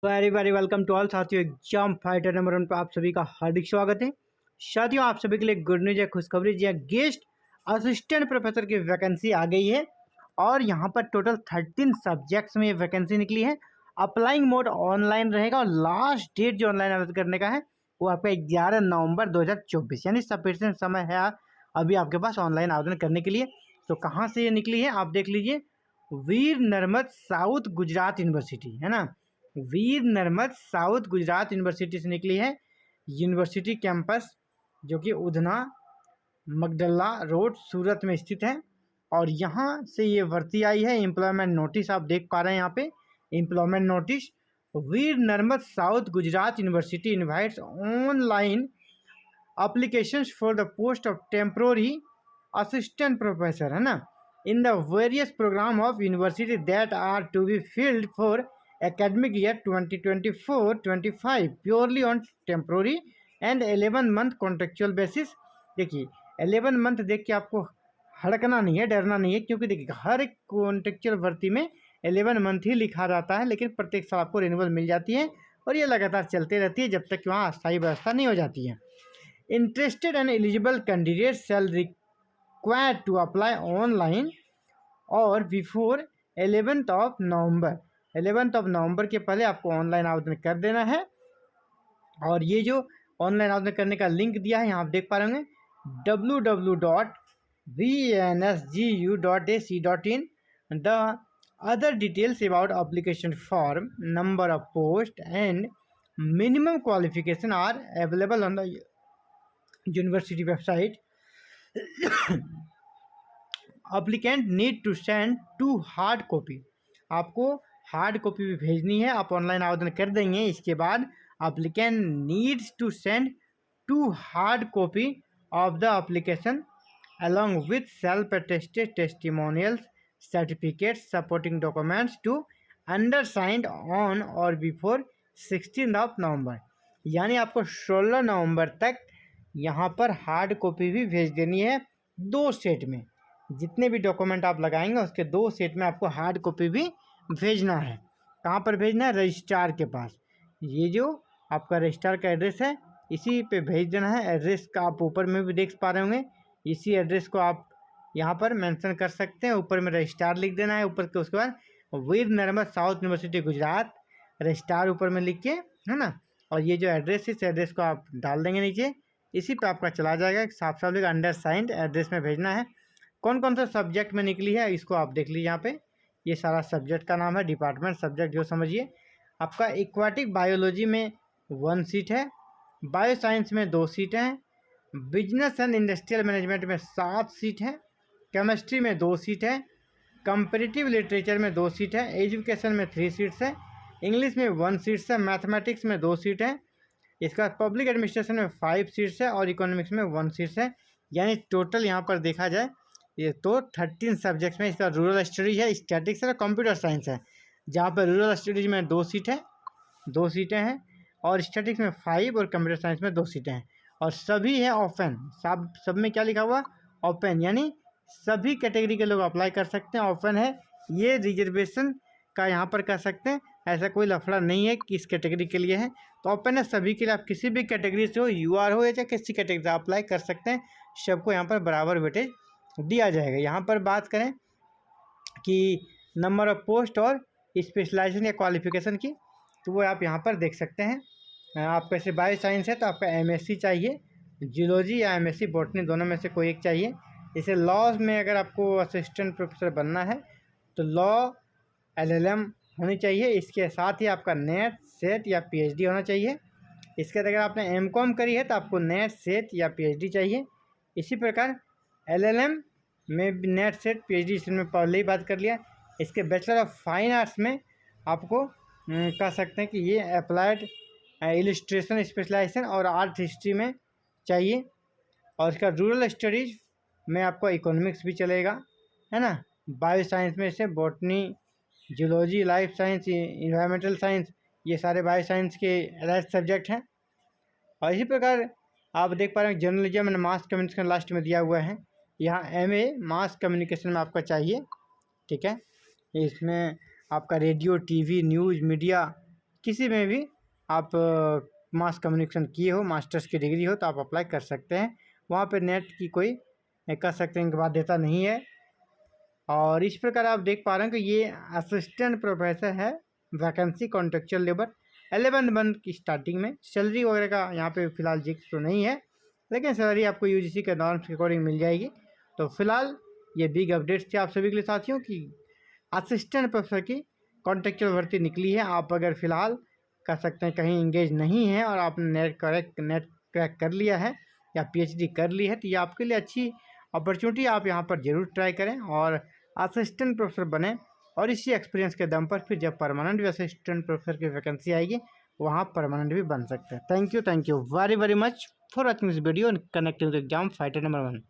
Very very welcome to all साथियों। Exam fighter number 1 पर आप सभी का हार्दिक स्वागत है। साथियों, आप सभी के लिए गुड न्यूज है, खुशखबरी जी। गेस्ट असिस्टेंट प्रोफेसर की वैकेंसी आ गई है और यहाँ पर टोटल 13 सब्जेक्ट्स में ये वैकेंसी निकली है। अप्लाइंग मोड ऑनलाइन रहेगा और लास्ट डेट जो ऑनलाइन आवेदन करने का है वो आपका 11 नवंबर 2024, यानी सफिशिएंट समय है अभी आपके पास ऑनलाइन आवेदन करने के लिए। तो कहाँ से ये निकली है आप देख लीजिए। वीर नर्मद साउथ गुजरात यूनिवर्सिटी है ना, वीर नर्मद साउथ गुजरात यूनिवर्सिटी से निकली है। यूनिवर्सिटी कैंपस जो कि उधना मगडल्ला रोड सूरत में स्थित है और यहाँ से ये भर्ती आई है। एम्प्लॉयमेंट नोटिस आप देख पा रहे हैं यहाँ पे, employment notice. Veer Narmad south Gujarat university invites online applications for the post of temporary assistant professor है ना, in the various program of university that are to be filled for academic year 2024-25 purely on temporary and 11 month contractual basis। देखिए 11 month देख के आपको हड़कना नहीं है, डरना नहीं है, क्योंकि देखिए हर एक कॉन्ट्रेक्चुअल भर्ती में 11 मंथ ही लिखा रहता है, लेकिन प्रत्येक साल आपको रिन्यूअल मिल जाती है और ये लगातार चलती रहती है जब तक कि वहाँ अस्थायी व्यवस्था नहीं हो जाती है। Interested and eligible candidates shall required to apply online और before 11th of November, 11th of November के पहले आपको ऑनलाइन आवेदन कर देना है। और ये जो ऑनलाइन आवेदन करने का लिंक दिया है यहाँ आप देख पा रहे होंगे, www.vnsgu.ac.in। the other details about application form, number of post and minimum qualification are available on the university website. Applicant need to send 2 hard copy, आपको हार्ड कॉपी भी भेजनी है। आप ऑनलाइन आवेदन कर देंगे, इसके बाद applicant needs to send 2 hard copy of the application along with self attested testimonials certificate supporting documents to undersigned on or before 16 of November. यानी आपको 16 नवंबर तक यहाँ पर हार्ड कॉपी भी भेज देनी है। 2 सेट में जितने भी डॉक्यूमेंट आप लगाएंगे उसके 2 सेट में आपको हार्ड कॉपी भी भेजना है। कहाँ पर भेजना है? रजिस्ट्रार के पास। ये जो आपका रजिस्ट्रार का एड्रेस है इसी पे भेज देना है। एड्रेस का आप ऊपर में भी देख पा रहे होंगे, इसी एड्रेस को आप यहाँ पर मेंशन कर सकते हैं। ऊपर में रजिस्ट्रार लिख देना है, ऊपर के उसके बाद Veer Narmad south university Gujarat registrar ऊपर में लिख के, है ना। और ये जो एड्रेस है इस एड्रेस को आप डाल देंगे नीचे, इसी पे आपका चला जाएगा। साफ साफ लिखा अंडरसाइंड एड्रेस में भेजना है। कौन कौन सा सब्जेक्ट में निकली है इसको आप देख लीजिए यहाँ पे। ये सारा सब्जेक्ट का नाम है, डिपार्टमेंट सब्जेक्ट जो समझिए। आपका एक्वाटिक बायोलॉजी में 1 सीट है, बायो साइंस में 2 सीट हैं, बिजनेस एंड इंडस्ट्रियल मैनेजमेंट में 7 सीट है, केमिस्ट्री में 2 सीट है, कंपेरेटिव लिटरेचर में 2 सीट है, एजुकेशन में 3 सीट्स है, इंग्लिश में 1 सीट्स है, मैथमेटिक्स में 2 सीट है, इसका पब्लिक एडमिनिस्ट्रेशन में 5 सीट्स है और इकोनॉमिक्स में 1 सीट्स है। यानी टोटल यहाँ पर देखा जाए ये तो 13 सब्जेक्ट्स में इसका रूरल स्टडीज है, स्टैटिक्स है, कंप्यूटर साइंस है। जहाँ पर रूरल स्टडीज में 2 सीट है, 2 सीटें हैं, और स्टैटिक्स में 5 और कंप्यूटर साइंस में 2 सीटें हैं। और सभी है ओपन, सब में क्या लिखा हुआ? ओपन, यानी सभी कैटेगरी के लोग अप्लाई कर सकते हैं। ओपन है, ये रिजर्वेशन का यहाँ पर कर सकते हैं, ऐसा कोई लफड़ा नहीं है कि इस कैटेगरी के लिए है। तो ओपन है सभी के लिए, आप किसी भी कैटेगरी से हो, यूआर हो या चाहे किसी कैटेगरी से अप्लाई कर सकते हैं। सबको यहाँ पर बराबर वेटेज दिया जाएगा। यहाँ पर बात करें कि नंबर ऑफ पोस्ट और स्पेशलाइजेशन या क्वालिफिकेशन की, तो वो आप यहाँ पर देख सकते हैं। आप कैसे बायो साइंस है तो आपका एमएससी चाहिए, जियोलॉजी या एमएससी बॉटनी, दोनों में से कोई एक चाहिए। जैसे लॉज में अगर आपको असिस्टेंट प्रोफेसर बनना है तो लॉ एलएलएम होनी चाहिए। इसके साथ ही आपका नेट सेट या पीएचडी होना चाहिए। इसके बाद अगर आपने एमकॉम करी है तो आपको नेट सेट या पीएचडी चाहिए। इसी प्रकार एलएलएम में भी नेट सेट पीएचडी, इसमें पहले ही बात कर लिया। इसके बैचलर ऑफ फाइन आर्ट्स में आपको कह सकते हैं कि ये अप्लाइड इलस्ट्रेशन स्पेशलाइजेशन और आर्ट हिस्ट्री में चाहिए। और इसका रूरल स्टडीज़ में आपको इकोनॉमिक्स भी चलेगा, है ना। बायो साइंस में से botany, geology, life science, environmental science, ये सारे बायो साइंस के अलग सब्जेक्ट हैं। और इसी प्रकार आप देख पा रहे हैं journalism and mass communication last में दिया हुआ है। यहाँ एमए मास कम्युनिकेशन में आपका चाहिए, ठीक है। इसमें आपका रेडियो, टीवी, न्यूज़, मीडिया, किसी में भी आप मास कम्युनिकेशन किए हो, मास्टर्स की डिग्री हो, तो आप अप्लाई कर सकते हैं। वहाँ पे नेट की कोई कर सकते हैं बाध्यता नहीं है। और इस प्रकार आप देख पा रहे हैं कि ये असिस्टेंट प्रोफेसर है, वैकेंसी कॉन्ट्रेक्चुअल लेबर 11 मंथ की स्टार्टिंग में। सैलरी वगैरह का यहाँ पे फिलहाल जिक्र तो नहीं है, लेकिन सैलरी आपको यूजीसी के नॉर्म्स के अकॉर्डिंग मिल जाएगी। तो फिलहाल ये बिग अपडेट्स थे आप सभी के लिए साथियों की असिस्टेंट प्रोफेसर की कॉन्ट्रेक्चुअल भर्ती निकली है। आप अगर फिलहाल कर सकते हैं कहीं इंगेज नहीं है और आपने नेट क्रैक कर लिया है या पीएचडी कर ली है, तो ये आपके लिए अच्छी अपॉर्चुनिटी, आप यहाँ पर ज़रूर ट्राई करें और असिस्टेंट प्रोफेसर बने। और इसी एक्सपीरियंस के दम पर फिर जब परमानेंट भी असिस्टेंट प्रोफेसर की वैकेंसी आएगी, वहाँ परमानेंट भी बन सकते हैं। Thank you very very much for watching this video and connecting with exam fighter number 1।